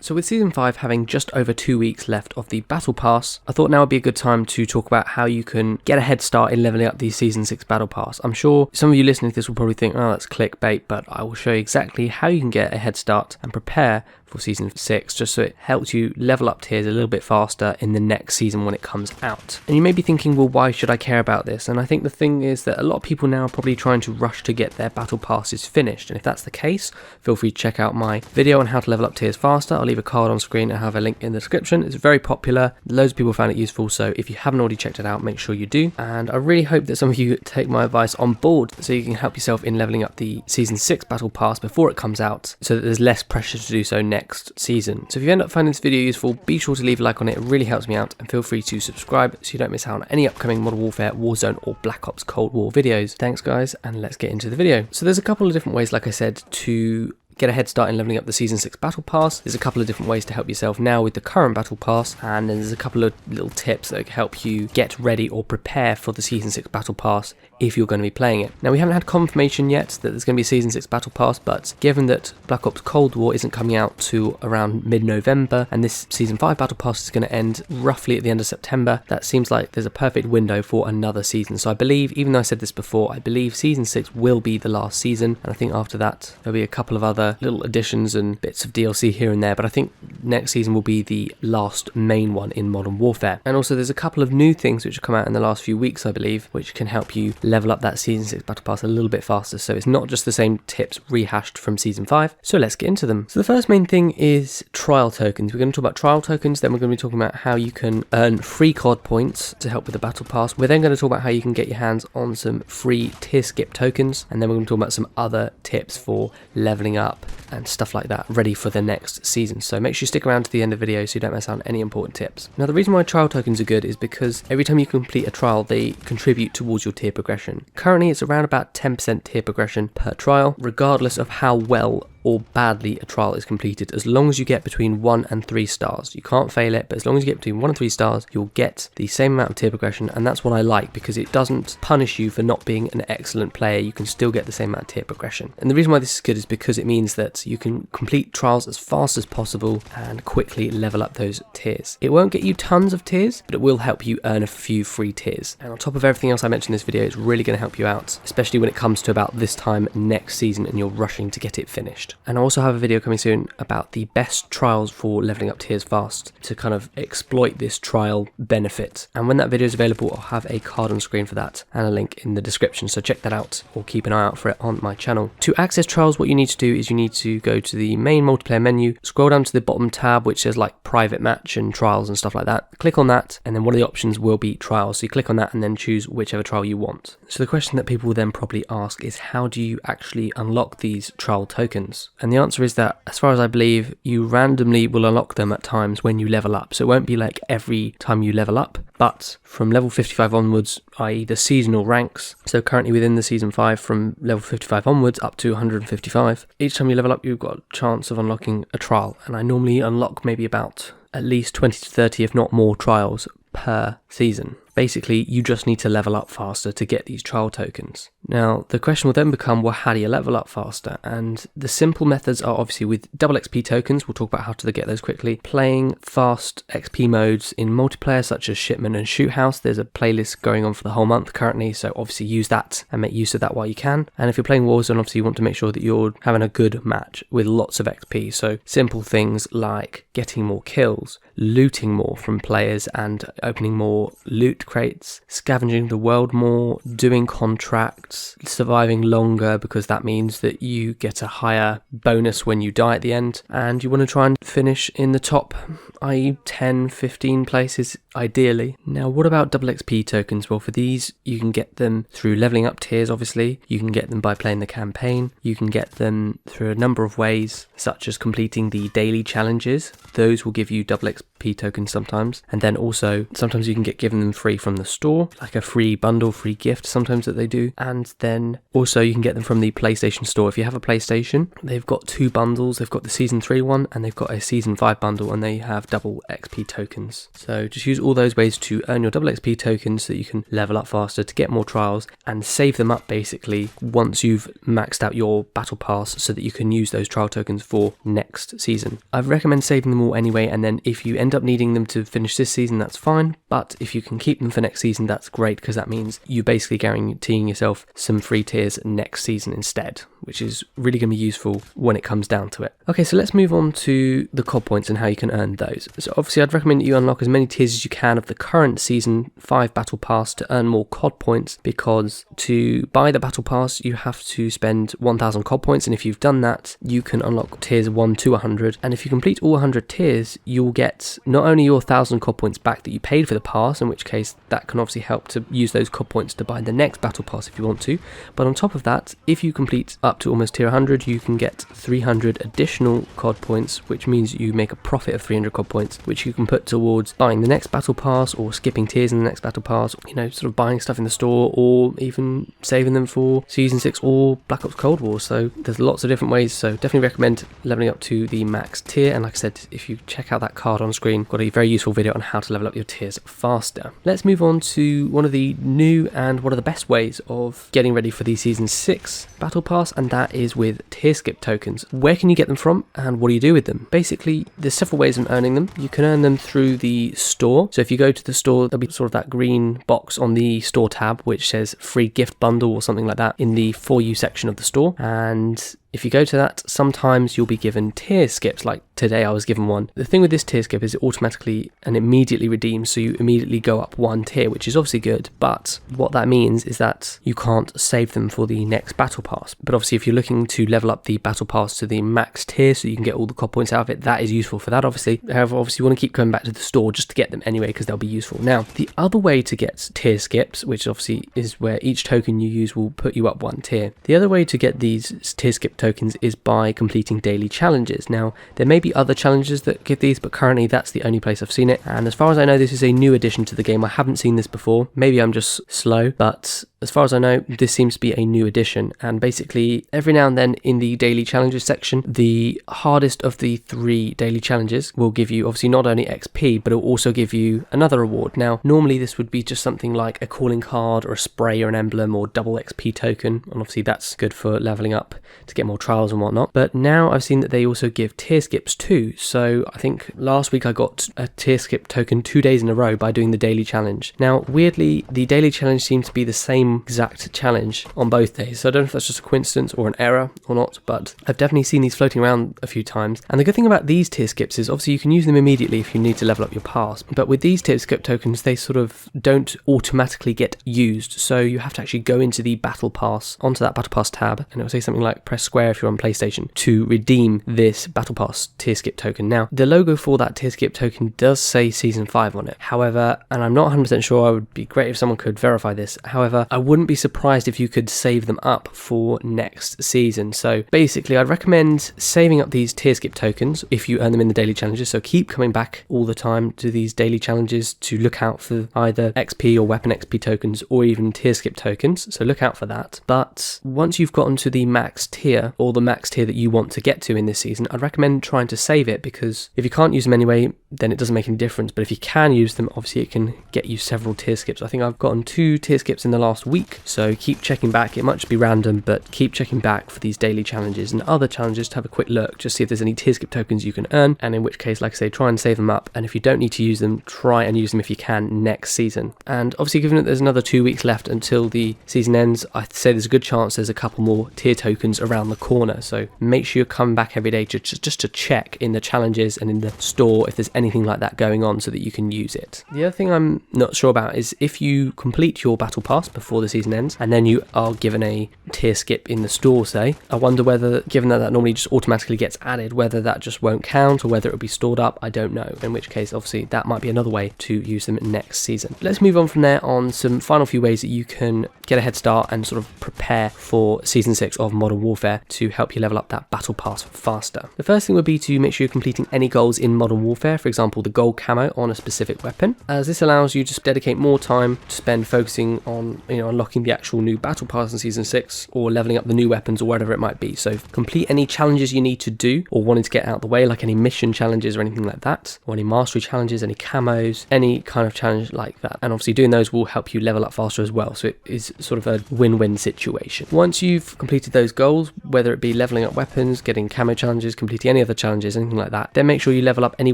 So with Season 5 having just over 2 weeks left of the Battle Pass, I thought now would be a good time to talk about how you can get a head start in leveling up the Season 6 Battle Pass. I'm sure some of you listening to this will probably think, oh, that's clickbait, but I will show you exactly how you can get a head start and prepare for Season 6, just so it helps you level up tiers a little bit faster in the next season when it comes out. And you may be thinking, well, why should I care about this? And I think the thing is that a lot of people now are probably trying to rush to get their Battle Passes finished, and if that's the case, feel free to check out my video on how to level up tiers faster. I'll leave a card on screen and have a link in the description. It's very popular, loads of people found it useful, so if you haven't already checked it out, make sure you do. And I really hope that some of you take my advice on board so you can help yourself in leveling up the Season 6 Battle Pass before it comes out, so that there's less pressure to do so next season. So if you end up finding this video useful, be sure to leave a like on it, it really helps me out, and feel free to subscribe so you don't miss out on any upcoming Modern Warfare, Warzone or Black Ops Cold War videos. Thanks guys, and let's get into the video. So there's a couple of different ways, like I said, to get a head start in leveling up the Season 6 Battle Pass. There's a couple of different ways to help yourself now with the current Battle Pass, and then there's a couple of little tips that help you get ready or prepare for the Season 6 Battle Pass if you're going to be playing it. Now, we haven't had confirmation yet that there's going to be a Season 6 Battle Pass, but given that Black Ops Cold War isn't coming out to around mid-November, and this Season 5 Battle Pass is going to end roughly at the end of September, that seems like there's a perfect window for another season. So I believe, even though I said this before, I believe Season 6 will be the last season, and I think after that there'll be a couple of other little additions and bits of DLC here and there, but I think next season will be the last main one in Modern Warfare. And also there's a couple of new things which have come out in the last few weeks, I believe, which can help you level up that Season 6 Battle Pass a little bit faster, so it's not just the same tips rehashed from Season 5. So let's get into them. So the first main thing is trial tokens. We're going to talk about trial tokens, then we're going to be talking about how you can earn free COD points to help with the Battle Pass. We're then going to talk about how you can get your hands on some free tier skip tokens, and then we're going to talk about some other tips for leveling up and stuff like that, ready for the next season. So make sure you stick around to the end of the video so you don't miss out on any important tips. Now, the reason why trial tokens are good is because every time you complete a trial, they contribute towards your tier progression. Currently, it's around about 10% tier progression per trial, regardless of how well or badly a trial is completed. As long as you get between 1 and 3 stars, you can't fail it, but as long as you get between 1 and 3 stars, you'll get the same amount of tier progression, and that's what I like, because it doesn't punish you for not being an excellent player. You can still get the same amount of tier progression. And the reason why this is good is because it means that you can complete trials as fast as possible and quickly level up those tiers. It won't get you tons of tiers, but it will help you earn a few free tiers. And on top of everything else I mentioned in this video, it's really going to help you out, especially when it comes to about this time next season and you're rushing to get it finished. And I also have a video coming soon about the best trials for leveling up tiers fast to kind of exploit this trial benefit. And when that video is available, I'll have a card on screen for that and a link in the description. So check that out or keep an eye out for it on my channel. To access trials, what you need to do is you need to go to the main multiplayer menu, scroll down to the bottom tab, which says like private match and trials and stuff like that. Click on that, and then one of the options will be trials. So you click on that and then choose whichever trial you want. So the question that people will then probably ask is, how do you actually unlock these trial tokens? And the answer is that, as far as I believe, you randomly will unlock them at times when you level up. So it won't be like every time you level up, but from level 55 onwards, i.e. the seasonal ranks, so currently within the Season 5 from level 55 onwards up to 155, each time you level up you've got a chance of unlocking a trial, and I normally unlock maybe about at least 20 to 30 if not more trials per season. Basically, you just need to level up faster to get these trial tokens. Now, the question will then become, well, how do you level up faster? And the simple methods are obviously with double XP tokens. We'll talk about how to get those quickly. Playing fast XP modes in multiplayer, such as Shipment and Shoot House. There's a playlist going on for the whole month currently, so obviously use that and make use of that while you can. And if you're playing Warzone, obviously you want to make sure that you're having a good match with lots of XP. So simple things like getting more kills, looting more from players and opening more loot crates, scavenging the world more, doing contracts, surviving longer because that means that you get a higher bonus when you die at the end, and you want to try and finish in the top, i.e. 10, 15 places ideally. Now, what about double XP tokens? Well, for these you can get them through leveling up tiers, obviously. You can get them by playing the campaign. You can get them through a number of ways, such as completing the daily challenges. Those will give you double XP XP tokens sometimes, and then also sometimes you can get given them free from the store, like a free bundle, free gift sometimes that they do, and then also you can get them from the PlayStation store. If you have a PlayStation, they've got 2 bundles. They've got the Season 3 one and they've got a Season 5 bundle, and they have double XP tokens. So just use all those ways to earn your double XP tokens so that you can level up faster, to get more trials, and save them up basically once you've maxed out your battle pass so that you can use those trial tokens for next season. I recommend saving them all anyway, and then if you end up needing them to finish this season, that's fine, but if you can keep them for next season, that's great, because that means you're basically guaranteeing yourself some free tiers next season instead, which is really going to be useful when it comes down to it. Okay, so let's move on to the COD points and how you can earn those. So obviously I'd recommend that you unlock as many tiers as you can of the current Season 5 Battle Pass to earn more COD points, because to buy the Battle Pass you have to spend 1000 COD points, and if you've done that you can unlock tiers 1 to 100, and if you complete all 100 tiers you'll get not only your 1000 COD points back that you paid for the pass, in which case that can obviously help to use those COD points to buy the next Battle Pass if you want to, but on top of that, if you complete up to almost tier 100 you can get 300 additional COD points, which means you make a profit of 300 COD points, which you can put towards buying the next Battle Pass, or skipping tiers in the next Battle Pass, you know, sort of buying stuff in the store, or even saving them for Season 6 or Black Ops Cold War. So there's lots of different ways, so definitely recommend leveling up to the max tier, and like I said, if you check out that card on screen, got a very useful video on how to level up your tiers faster. Let's move on to one of the new and one of the best ways of getting ready for the Season 6 Battle Pass, and that is with tier skip tokens. Where can you get them from and what do you do with them? Basically, there's several ways of earning them. You can earn them through the store. So if you go to the store, there'll be sort of that green box on the store tab which says free gift bundle or something like that in the For You section of the store, and if you go to that, sometimes you'll be given tier skips, like today I was given one. The thing with this tier skip is it automatically and immediately redeems, so you immediately go up 1 tier, which is obviously good, but what that means is that you can't save them for the next battle pass. But obviously if you're looking to level up the battle pass to the max tier so you can get all the COD points out of it, that is useful for that obviously. However, obviously you want to keep going back to the store just to get them anyway, because they'll be useful. Now, the other way to get tier skips, which obviously is where each token you use will put you up 1 tier. The other way to get these tier skip tokens is by completing daily challenges. Now, there may be other challenges that give these, but currently that's the only place I've seen it, and as far as I know this is a new addition to the game. I haven't seen this before, maybe I'm just slow, but as far as I know this seems to be a new addition, and basically every now and then in the daily challenges section, the hardest of the 3 daily challenges will give you obviously not only XP, but it will also give you another reward. Now, normally this would be just something like a calling card or a spray or an emblem or double XP token, and obviously that's good for leveling up to get more trials and whatnot, but now I've seen that they also give tier skips too. So I think last week I got a tier skip token 2 days in a row by doing the daily challenge. Now, weirdly, the daily challenge seems to be the same exact challenge on both days, so I don't know if that's just a coincidence or an error or not, but I've definitely seen these floating around a few times. And the good thing about these tier skips is obviously you can use them immediately if you need to level up your pass, but with these tier skip tokens they sort of don't automatically get used, so you have to actually go into the battle pass, onto that battle pass tab, and it will say something like press square if you're on PlayStation to redeem this battle pass tier skip token. Now, the logo for that tier skip token does say Season 5 on it. However, and I'm not 100% sure, I would be great if someone could verify this, however, I wouldn't be surprised if you could save them up for next season. So basically I'd recommend saving up these tier skip tokens if you earn them in the daily challenges, so keep coming back all the time to these daily challenges to look out for either XP or weapon XP tokens or even tier skip tokens, so look out for that. But once you've gotten to the max tier, or the max tier that you want to get to in this season, I'd recommend trying to save it, because if you can't use them anyway then it doesn't make any difference, but if you can use them obviously it can get you several tier skips. I think I've gotten 2 tier skips in the last week, so keep checking back. It might just be random, but keep checking back for these daily challenges and other challenges to have a quick look, just see if there's any tier skip tokens you can earn, and in which case, like I say, try and save them up, and if you don't need to use them, try and use them if you can next season. And obviously given that there's another 2 weeks left until the season ends, I'd say there's a good chance there's a couple more tier tokens around the corner, so make sure you come back every day just to check in the challenges and in the store if there's anything like that going on so that you can use it. The other thing I'm not sure about is if you complete your battle pass before the season ends and then you are given a tier skip in the store, say, I wonder whether, given that that normally just automatically gets added, whether that just won't count or whether it'll be stored up, I don't know, in which case obviously that might be another way to use them next season. Let's move on from there on some final few ways that you can get a head start and sort of prepare for Season 6 of Modern Warfare to help you level up that battle pass faster. The first thing would be to to make sure you're completing any goals in Modern Warfare, for example the gold camo on a specific weapon, as this allows you to dedicate more time to spend focusing on unlocking the actual new battle pass in Season 6 or leveling up the new weapons or whatever it might be. So complete any challenges you need to do or wanting to get out of the way, like any mission challenges or anything like that, or any mastery challenges, any camos, any kind of challenge like that. And obviously doing those will help you level up faster as well, so it is sort of a win-win situation. Once you've completed those goals, whether it be leveling up weapons, getting camo challenges, completing any other challenges, anything like that, then make sure you level up any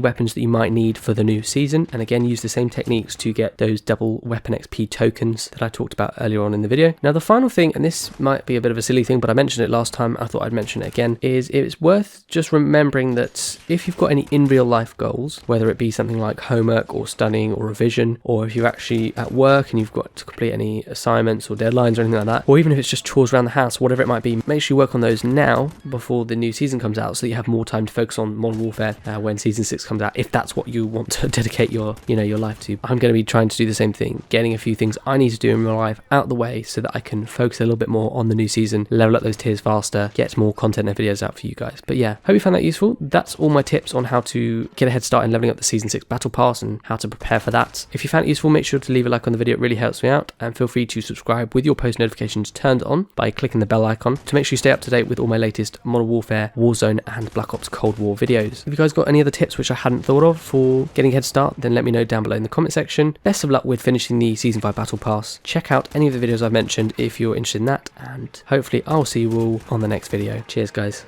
weapons that you might need for the new season, and again use the same techniques to get those double weapon XP tokens that I talked about earlier on in the video. Now the final thing, and this might be a bit of a silly thing, but I mentioned it last time, I thought I'd mention it again, is it's worth just remembering that if you've got any in real life goals, whether it be something like homework or studying or revision, or if you're actually at work and you've got to complete any assignments or deadlines or anything like that, or even if it's just chores around the house, whatever it might be, make sure you work on those now before the new season comes out so that you have more time to focus on Modern Warfare when Season 6 comes out, if that's what you want to dedicate your life to. I'm going to be trying to do the same thing, getting a few things I need to do in real life out the way so that I can focus a little bit more on the new season, level up those tiers faster, get more content and videos out for you guys. But yeah, hope you found that useful. That's all my tips on how to get a head start in leveling up the Season 6 Battle Pass and how to prepare for that. If you found it useful, make sure to leave a like on the video, it really helps me out, and feel free to subscribe with your post notifications turned on by clicking the bell icon to make sure you stay up to date with all my latest Modern Warfare, Warzone and Black Ops Cold War videos. If you guys got any other tips which I hadn't thought of for getting a head start, then let me know down below in the comment section. Best of luck with finishing the Season 5 Battle Pass. Check out any of the videos I've mentioned if you're interested in that, and hopefully I'll see you all on the next video. Cheers guys.